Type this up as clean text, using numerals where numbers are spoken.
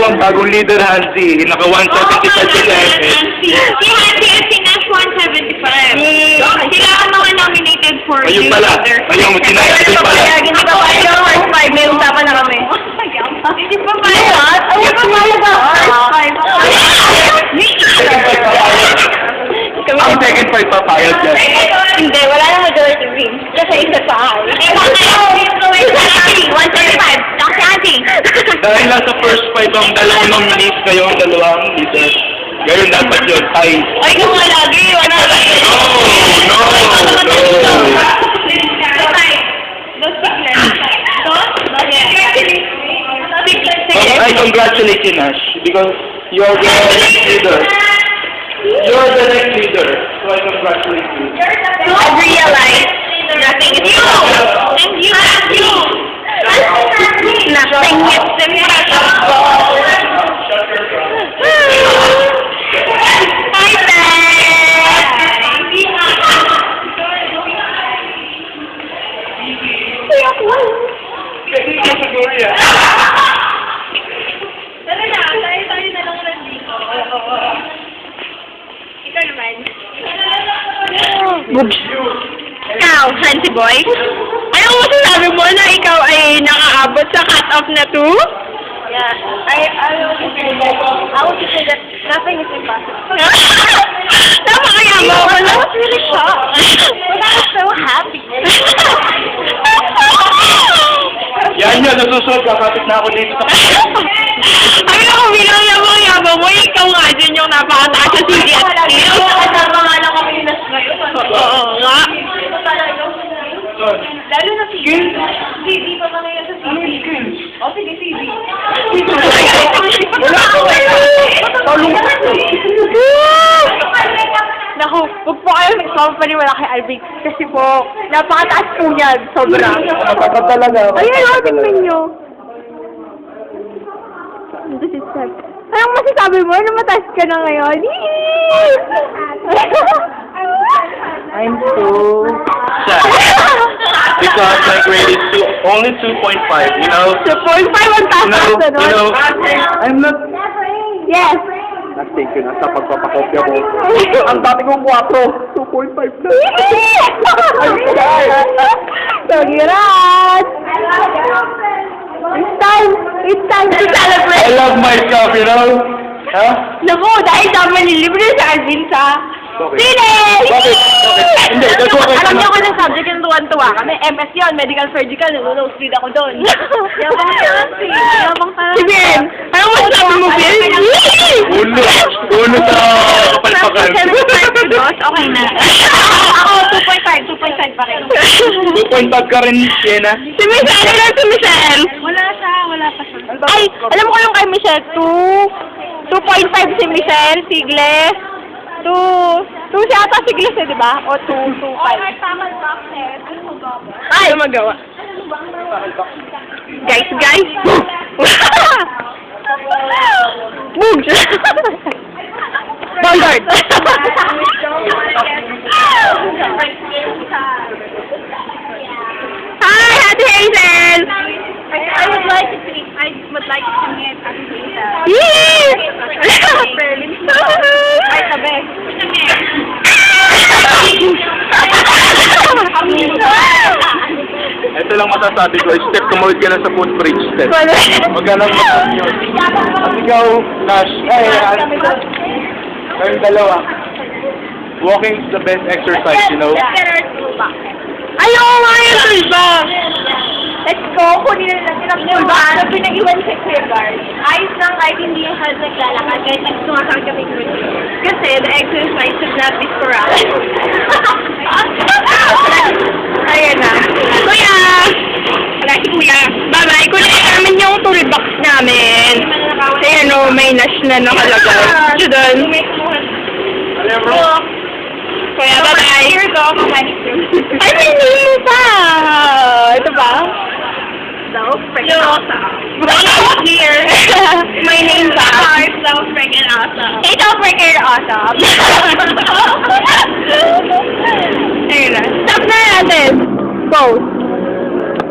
ang bagong leader, Hansi. Naka 175 si Hansi. Si Hansi at si Nash 175. Sila ang mga nominated for Ayun pala. Ayun, sinayang pala. Hindi pa pala yung first five. May usapan na kami. Hindi pa pala. Ayun pa pala ba? Ang second fight papayag yan. Hindi, wala na majority win. Kasi isa sa akin. Hindi, 175. Kasi Hansi. Dahil nasa first fight ang dalawang nominees kayo, ang dalawang leader. Ngayon dapat yun, tie. Ay, kung wala lagi. Wala lagi. No. I congratulate you, Nash, because you're the next leader. You're the next leader, so I congratulate you. I realize nothing is possible. And you have you. Nothing is impossible. Hi, Dad. Kasi ikaw siguro yan. Talaga, tayo na lang nandito. Ikaw naman. Boobs. Ikaw, Hansi boy. Ano mo sabi mo na ikaw ay nakaabot sa cut-off na 2? Yeah. I want to say that nothing is impossible. Napakayama ko na. I was really shocked. But I was so happy. Yan yun, nasusunod, kakapit na ako dito sa Ay, naku, bilang yabang mo, ikaw nga dyan yung napakataas sa CD at skill. Kasama nga lang kami na ngayon. Oo nga. Lalo na CD. CD pa ba ngayon sa CD? O, sige, CD. Wala ko. Naku, huwag po kayo nagpapaniwala kay Alvin. Kasi po, napakataas po yan. Sobra. Matapat talaga. Ayun, tingnan nyo. Anong masasabi mo? Ano mataas ka na ngayon? I'm so sad. Because my grade is only 2.5, you know? 2.5 ang taas na nun. I'm not... Yes. Thank you na sa pagpapakopya mo. Ang dati kong 4, 2.5 na. Congrats! It's time to celebrate. I love myself, you know? Ha? Naku, dahil dami nilibre sa Alvin sa Bakit? Sine! Bakit? Hindi, nag-okay Alam ka niyo na. ko ng subject yung tuwan-tuwa kami. MS yun, medical surgical, nag-nosebleed ako doon. Yabang kasi. Yabang ka. Si Ben, ano mo sabi mo, Ben? Ulo sa kapalpakan. Okay na. Ako, 2.5 pa rin. 2.5 ka rin, Sienna. Si Michelle, ano na si Michelle? Wala pa siya. Ay, alam ko yung kay Michelle, 2.5 si Michelle, Sigles. 2 siya ata Sigles eh, di ba? O 2.5. Ay, magawa. Guys. Bugs! Bongard! Hi, Ate Hazel! I would like to meet Ate Hazel. Yee! Ay, tabi. Ito lang masasabi ko, step tumawid ka na sa footbridge step. Huwag ka nang yun. At ikaw, Nash, kayong dalawa. Walking is the best exercise, you know? Ayaw nga yung tulba! Let's go, kunin na natin ang tulba. Ano pinag-iwan sa clear guard? Ayos lang kahit hindi yung health naglalakad, kahit sumasakit kami yung kasi the exercise should not be sporadic. Ayan na. Kuya! Wala si Kuya. Bye-bye. Kunin namin yung toolbox namin. Kasi ano, may Nash na nakalagay. Ito doon. Alam mo? Kuya, bye-bye. Here go. Ay, may name mo pa. Ito ba? So freaking awesome. My name's here. My name's so freaking awesome. It's so freaking awesome. Ayun na. Stop na natin. Go.